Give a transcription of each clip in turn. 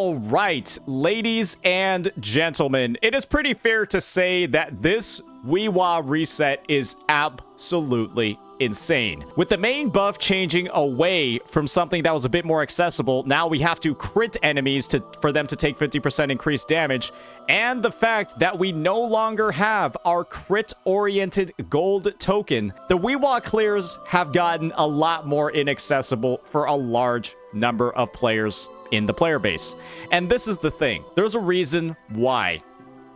All right, ladies and gentlemen, it is pretty fair to say that this WhiWa reset is absolutely insane. With the main buff changing away from something that was a bit more accessible, now we have to crit enemies for them to take 50% increased damage, and the fact that we no longer have our crit-oriented gold token, the WhiWa clears have gotten a lot more inaccessible for a large number of players in the player base. And this is the thing. There's a reason why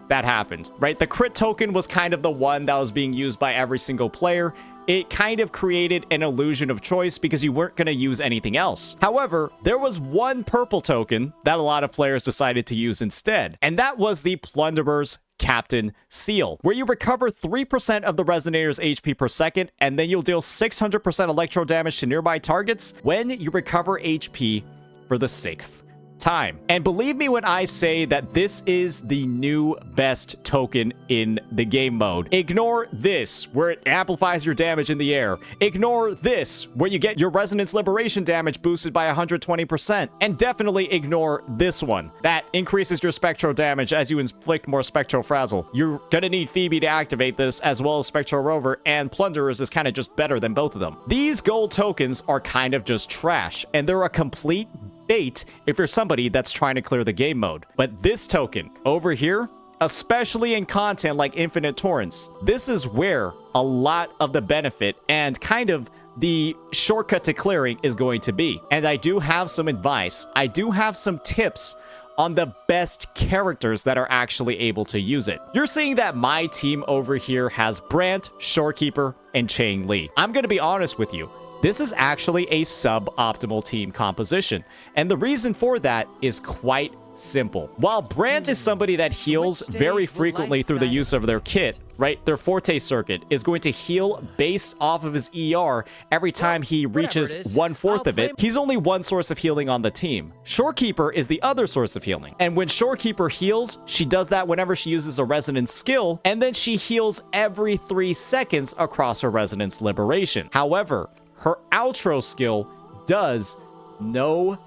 that happened, right? The crit token was kind of the one that was being used by every single player. It kind of created an illusion of choice because you weren't going to use anything else. However, there was one purple token that a lot of players decided to use instead, and that was the Plunderer's Captain Seal, where you recover 3% of the Resonator's HP per second, and then you'll deal 600% electro damage to nearby targets when you recover HP for the 6th time. And believe me when I say that this is the new best token in the game mode. Ignore this, where it amplifies your damage in the air. Ignore this, where you get your Resonance Liberation damage boosted by 120%. And definitely ignore this one, that increases your Spectro damage as you inflict more Spectro Frazzle. You're gonna need Phoebe to activate this, as well as Spectro Rover, and Plunderers is kind of just better than both of them. These gold tokens are kind of just trash, and they're a complete bait if you're somebody that's trying to clear the game mode. But this token over here, especially in content like Infinite Torrents, this is where a lot of the benefit and kind of the shortcut to clearing is going to be. And I do have some advice. I do have some tips on the best characters that are actually able to use it. You're seeing that my team over here has Brant, Shorekeeper, and Chang Li. I'm going to be honest with you. This is actually a suboptimal team composition, and the reason for that is quite simple. While Brant is somebody that heals very frequently through the use of their kit, right? Their Forte circuit is going to heal based off of his ER every time he reaches 1/4 of it. He's only one source of healing on the team. Shorekeeper is the other source of healing. And when Shorekeeper heals, she does that whenever she uses a resonance skill, and then she heals every 3 seconds across her resonance liberation. However, her outro skill does no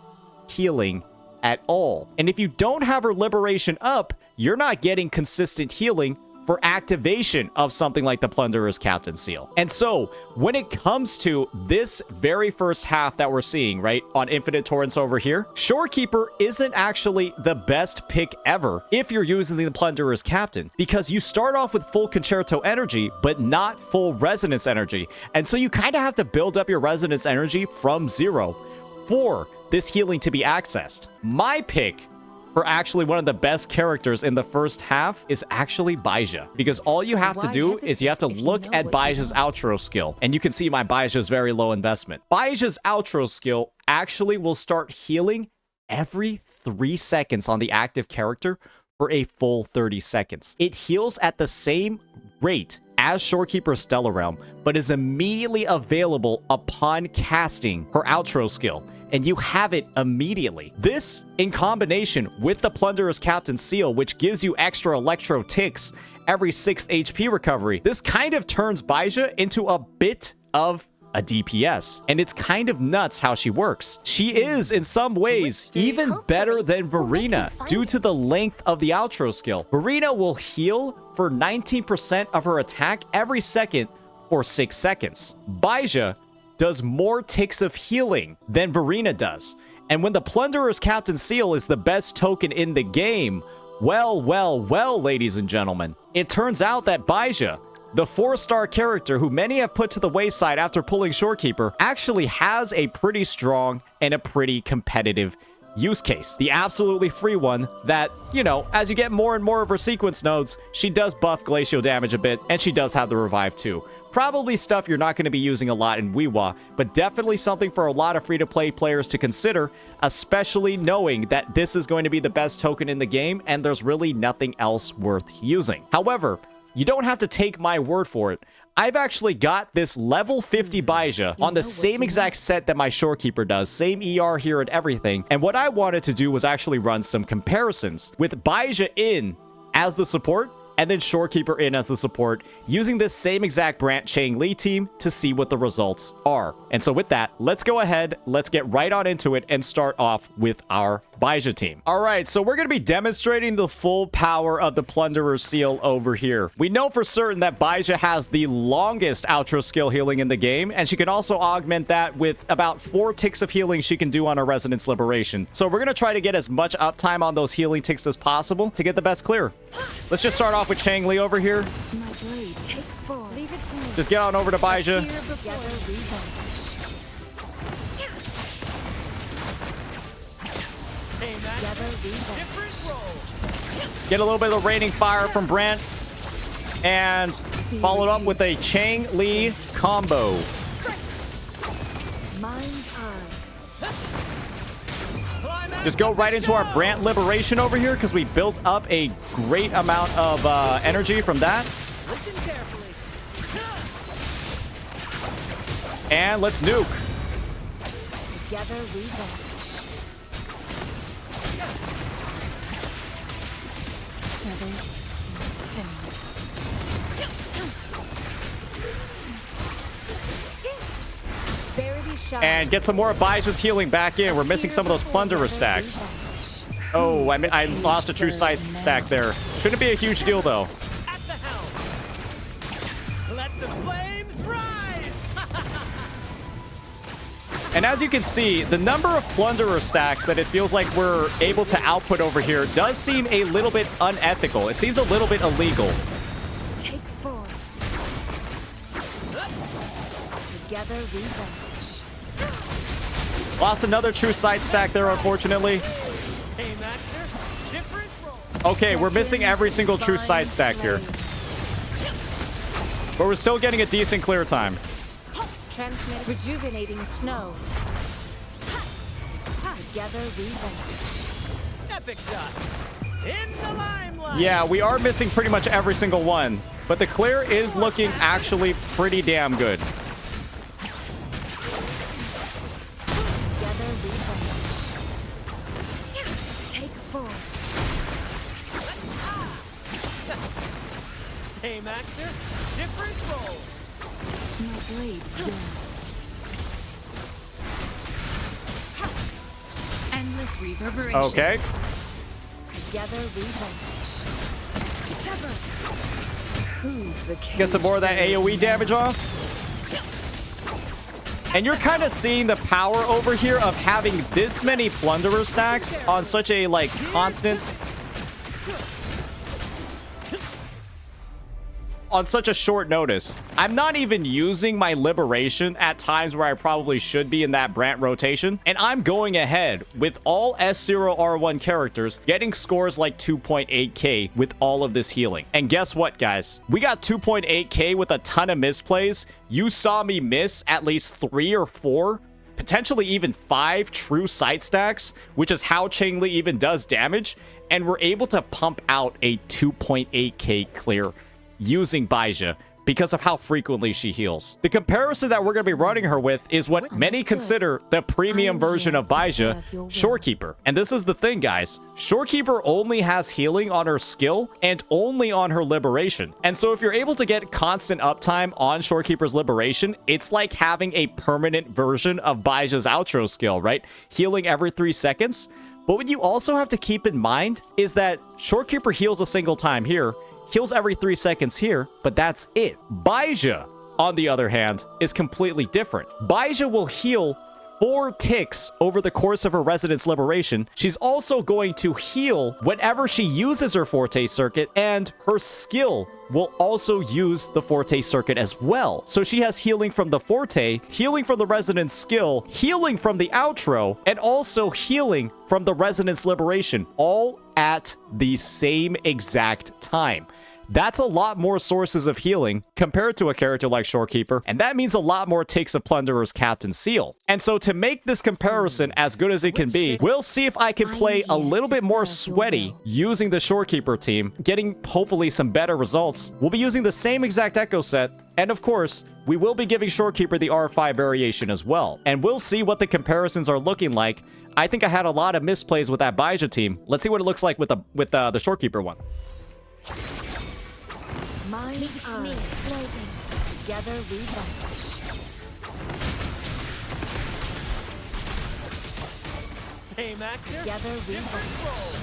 healing at all. And if you don't have her liberation up, you're not getting consistent healing for activation of something like the Plunderer's Captain Seal. And so when it comes to this very first half that we're seeing, right, on Infinite Torrents over here, Shorekeeper isn't actually the best pick ever if you're using the Plunderer's Captain, because you start off with full Concerto energy, but not full Resonance energy. And so you kind of have to build up your Resonance energy from 0 for this healing to be accessed. My pick for actually one of the best characters in the first half is actually Baizhe, because all you have to do is you have to look at Baizhe's outro skill, and you can see my Baizhe's very low investment. Baizhe's outro skill actually will start healing every 3 seconds on the active character for a full 30 seconds. It heals at the same rate as Shorekeeper's Stellar Realm, but is immediately available upon casting her outro skill, and you have it immediately. This, in combination with the Plunderer's Captain Seal, which gives you extra electro ticks every 6th HP recovery, this kind of turns Baizhe into a bit of a DPS, and it's kind of nuts how she works. She is, in some ways, even better than Verena due to the length of the outro skill. Verena will heal for 19% of her attack every second for 6 seconds. Baizhe does more ticks of healing than Verena does. And when the Plunderer's Captain Seal is the best token in the game, well, ladies and gentlemen, it turns out that Baizhe, the 4-star character who many have put to the wayside after pulling Shorekeeper, actually has a pretty strong and a pretty competitive use case. The absolutely free one that, you know, as you get more and more of her sequence nodes, she does buff glacial damage a bit, and she does have the revive too. Probably stuff you're not going to be using a lot in WhiWa, but definitely something for a lot of free-to-play players to consider, especially knowing that this is going to be the best token in the game and there's really nothing else worth using. However, you don't have to take my word for it. I've actually got this level 50 Baizhe on the same exact set that my Shorekeeper does, same ER here and everything, and what I wanted to do was actually run some comparisons with Baizhe in as the support and then Shorekeeper in as the support, using this same exact Brant Chang Li team to see what the results are. And so with that, let's go ahead, let's get right on into it and start off with our Baizhi Team. All right, so we're going to be demonstrating the full power of the Plunderer seal over here. We know for certain that Baizhe has the longest outro skill healing in the game, and she can also augment that with about 4 ticks of healing she can do on her Resonance Liberation. So we're going to try to get as much uptime on those healing ticks as possible to get the best clear. Let's just start off with Changli over here. Just get on over to Baizhe. Get a little bit of raining fire from Brant. And followed up with a Changli combo. Just go right into our Brant Liberation over here because we built up a great amount of energy from that. And let's nuke. Together we and get some more Baizhe's healing back in. We're missing some of those Plunderer stacks. Oh, I lost a true sight stack there. Shouldn't be a huge deal, though. At the helm. Let the flames rise. And as you can see, the number of Plunderer stacks that it feels like we're able to output over here does seem a little bit unethical. It seems a little bit illegal. Take 4. Together we vanish. Lost another true sight stack there, unfortunately. Okay, we're missing every single true sight stack here. But we're still getting a decent clear time. Transmit rejuvenating snow. Together we vanish. Epic shot. In the limelight. Yeah, we are missing pretty much every single one. But the clear is looking actually pretty damn good. Same actor, different role. My blade burns. Endless reverberation. Okay. Together we vanish. Who's the king? Get some more of that AoE damage off. And you're kind of seeing the power over here of having this many Plunderer stacks on such a, like, constant... on such a short notice. I'm not even using my Liberation at times where I probably should be in that Brant rotation. And I'm going ahead with all S0R1 characters getting scores like 2.8k with all of this healing. And guess what, guys? We got 2.8k with a ton of misplays. You saw me miss at least 3 or 4, potentially even 5 true sight stacks, which is how Changli even does damage. And we're able to pump out a 2.8k clear using Baizhe because of how frequently she heals. The comparison that we're going to be running her with is what many consider the premium version of Baizhe, Shorekeeper. And this is the thing, guys. Shorekeeper only has healing on her skill and only on her Liberation. And so if you're able to get constant uptime on Shorekeeper's Liberation, it's like having a permanent version of Baizhe's outro skill, right? Healing every 3 seconds. But what you also have to keep in mind is that Shorekeeper heals a single time here, heals every 3 seconds here, but that's it. Baizhe, on the other hand, is completely different. Baizhe will heal 4 ticks over the course of her Resonance Liberation. She's also going to heal whenever she uses her Forte Circuit, and her skill will also use the Forte Circuit as well. So she has healing from the Forte, healing from the Resonance skill, healing from the outro, and also healing from the Resonance Liberation, all at the same exact time. That's a lot more sources of healing compared to a character like Shorekeeper, and that means a lot more ticks of Plunderer's Captain Seal. And so to make this comparison as good as it can be, we'll see if I can play a little bit more sweaty using the Shorekeeper team, getting hopefully some better results. We'll be using the same exact Echo set, and of course, we will be giving Shorekeeper the R5 variation as well. And we'll see what the comparisons are looking like. I think I had a lot of misplays with that Baizhe team. Let's see what it looks like with the Shorekeeper one. Mind me, floating. Together we vanish. Same actor, Together we different role.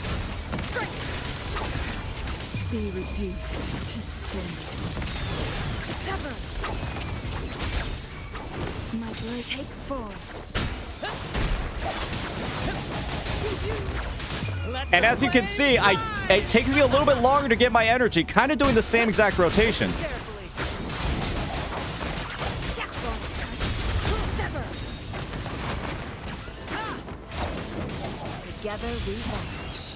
Be reduced to cinders. sever. My blow take 4. Let And the as you can flames see, rise. it takes me a little bit longer to get my energy, kind of doing the same exact rotation. Carefully. Sever. Together we vanish.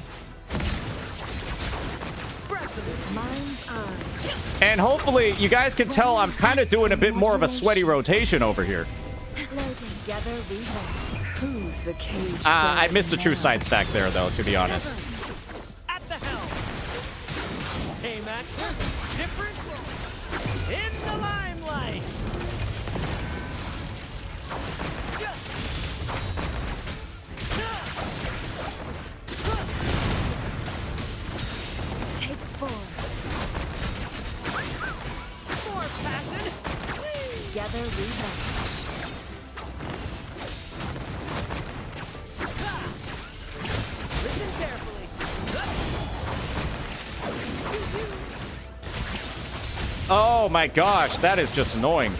Mind's eye. And hopefully you guys can tell I'm kind of doing a bit more of a sweaty rotation over here. Loading. Together we vanish. Who's the cage? I missed a true side stack there, though, to be honest. At the helm. Same actor, different role. In the limelight. Take 4. More passion. Together we vanish. Listen carefully. Oh my gosh, that is just annoying.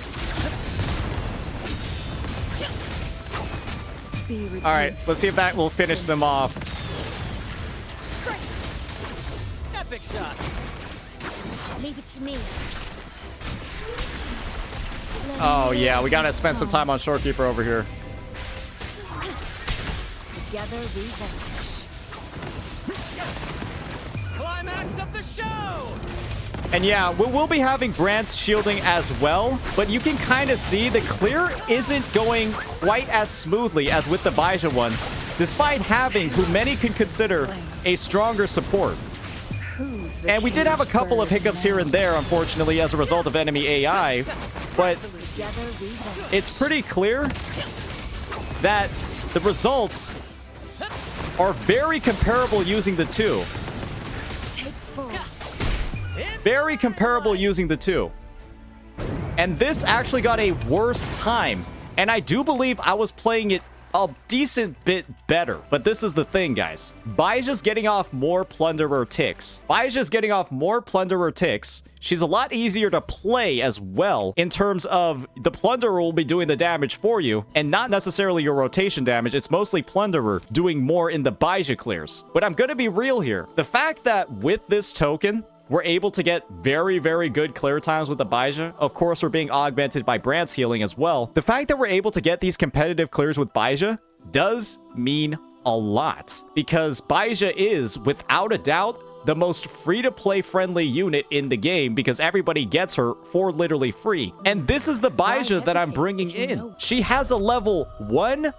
Be reduced. All right, let's see if that will finish them off. Epic shot. Leave it to me. Oh yeah, we gotta spend some time on Shorekeeper over here. Together we vanish. Climax of the show. And yeah, we'll be having Brandt's shielding as well, but you can kind of see the clear isn't going quite as smoothly as with the Baizhe one, despite having who many could consider a stronger support. Who's the And we did have a cage couple of bird hiccups now? here and there, unfortunately, as a result of enemy AI, but Together we vanish. it's pretty clear that the results are very comparable using the two. Take 4. Very comparable using the two. And this actually got a worse time. And I do believe I was playing it a decent bit better. But this is the thing, guys. Baizhe's getting off more Plunderer ticks. Baizhe's getting off more Plunderer ticks. She's a lot easier to play as well in terms of the Plunderer will be doing the damage for you and not necessarily your rotation damage. It's mostly Plunderer doing more in the Baizhe clears. But I'm going to be real here. The fact that with this token, we're able to get very, very good clear times with the Baizhe. Of course, we're being augmented by Brandt's healing as well. The fact that we're able to get these competitive clears with Baizhe does mean a lot. Because Baizhe is, without a doubt, the most free-to-play friendly unit in the game because everybody gets her for literally free. And this is the Baizhe that I'm bringing in. She has a level 1.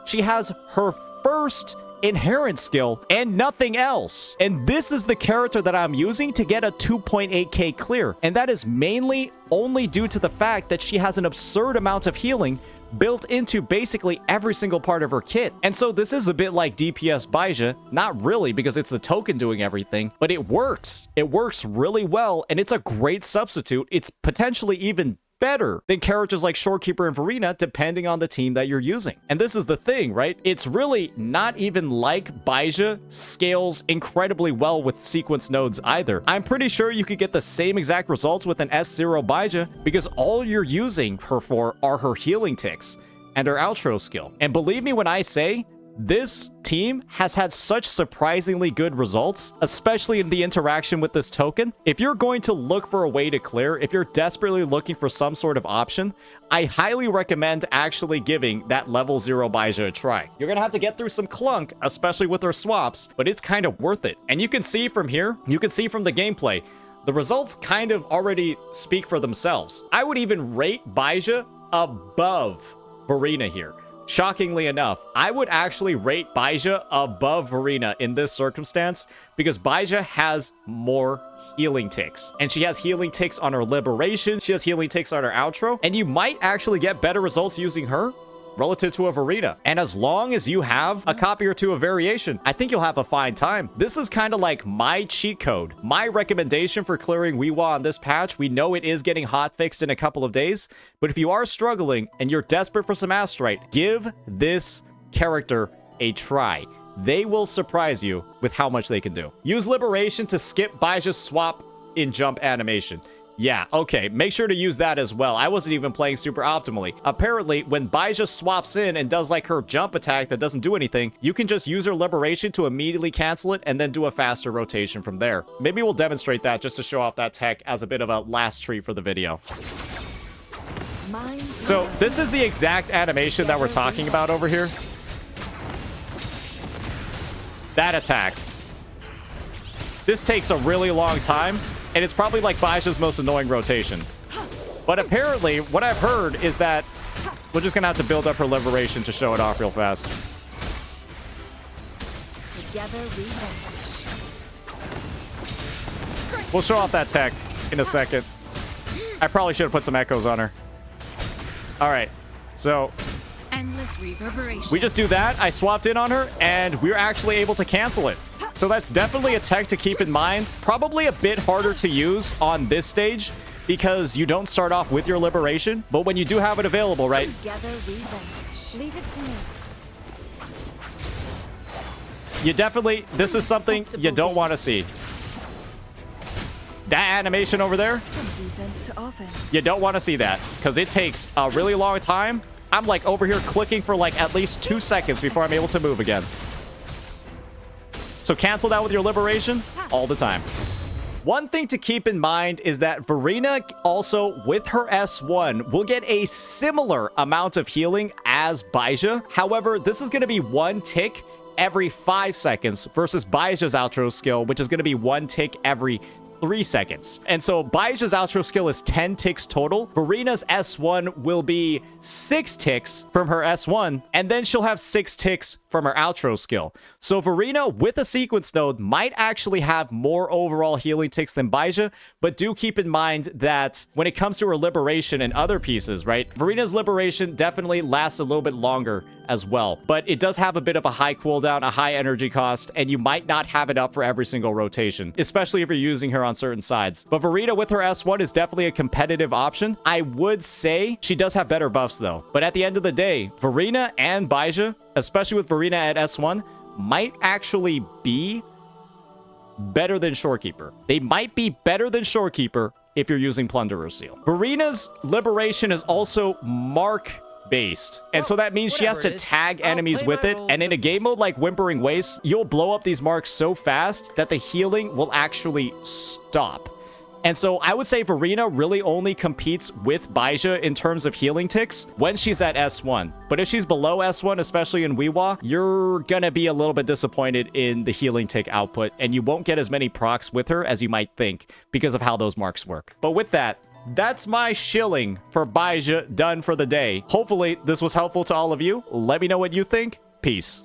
She has her first inherent skill and nothing else. And this is the character that I'm using to get a 2.8k clear. And that is mainly only due to the fact that she has an absurd amount of healing built into basically every single part of her kit. And so this is a bit like DPS Baizhe. Not really, because it's the token doing everything, but it works. It works really well, and it's a great substitute. It's potentially even better than characters like Shorekeeper and Verena, depending on the team that you're using. And this is the thing, right? It's really not even like Baizhe scales incredibly well with sequence nodes either. I'm pretty sure you could get the same exact results with an S0 Baizhe because all you're using her for are her healing ticks and her outro skill. And believe me when I say, this team has had such surprisingly good results, especially in the interaction with this token. If you're going to look for a way to clear, if you're desperately looking for some sort of option, I highly recommend actually giving that level 0 Baizhe a try. You're gonna have to get through some clunk, especially with her swaps, but it's kind of worth it. And you can see from here, you can see from the gameplay, the results kind of already speak for themselves. I would even rate Baizhe above Verena here. Shockingly enough, I would actually rate Baizhe above Verena in this circumstance because Baizhe has more healing ticks. And she has healing ticks on her liberation, she has healing ticks on her outro, and you might actually get better results using her relative to a Verena. And as long as you have a copy or two of variation, I think you'll have a fine time. This is kind of like my cheat code. My recommendation for clearing WhiWa on this patch, we know it is getting hotfixed in a couple of days, but if you are struggling and you're desperate for some Astrite, give this character a try. They will surprise you with how much they can do. Use Liberation to skip Baizhe's swap in jump animation. Yeah, okay, make sure to use that as well. I wasn't even playing super optimally. Apparently, when Baizhe swaps in and does like her jump attack that doesn't do anything, you can just use her Liberation to immediately cancel it and then do a faster rotation from there. Maybe we'll demonstrate that just to show off that tech as a bit of a last treat for the video. So this is the exact animation that we're talking about over here. That attack. This takes a really long time, and it's probably like Baizhe's most annoying rotation. But apparently, what I've heard is that we're just gonna have to build up her Liberation to show it off real fast. Together we vanish. We'll show off that tech in a second. I probably should have put some echoes on her. All right, so Endless reverberation. we just do that. I swapped in on her, and we're actually able to cancel it. So that's definitely a tech to keep in mind. Probably a bit harder to use on this stage because you don't start off with your Liberation, but when you do have it available, right? Together we vanish. Leave it to me. You definitely, this is something you don't want to see. That animation over there, From defense to offense. you don't want to see that because it takes a really long time. I'm like over here clicking for like at least 2 seconds before I'm able to move again. So cancel that with your Liberation all the time. One thing to keep in mind is that Verena also, with her S1, will get a similar amount of healing as Baizhe. However, this is going to be 1 tick every 5 seconds versus Baizhe's outro skill, which is going to be 1 tick every 3 seconds. And so Baizhe's outro skill is 10 ticks total. Verena's S1 will be 6 ticks from her S1, and then she'll have 6 ticks from her outro skill. So Verena with a sequence node might actually have more overall healing ticks than Baizhe, but do keep in mind that when it comes to her Liberation and other pieces, right? Verena's Liberation definitely lasts a little bit longer as well, but it does have a bit of a high cooldown, a high energy cost, and you might not have it up for every single rotation, especially if you're using her on certain sides. But Verena with her S1 is definitely a competitive option. I would say she does have better buffs though, but at the end of the day, Verena and Baizhe, especially with Verena at S1, might actually be better than Shorekeeper. They might be better than Shorekeeper if you're using Plunderer Seal. Verena's Liberation is also mark based, and so that means she has to tag enemies with it, and in a game mode like Whimpering Wastes, you'll blow up these marks so fast that the healing will actually stop. And so I would say Verena really only competes with Baizhe in terms of healing ticks when she's at S1. But if she's below S1, especially in WhiWa, you're gonna be a little bit disappointed in the healing tick output, and you won't get as many procs with her as you might think because of how those marks work. But with that, that's my shilling for Baizhe done for the day. Hopefully this was helpful to all of you. Let me know what you think. Peace.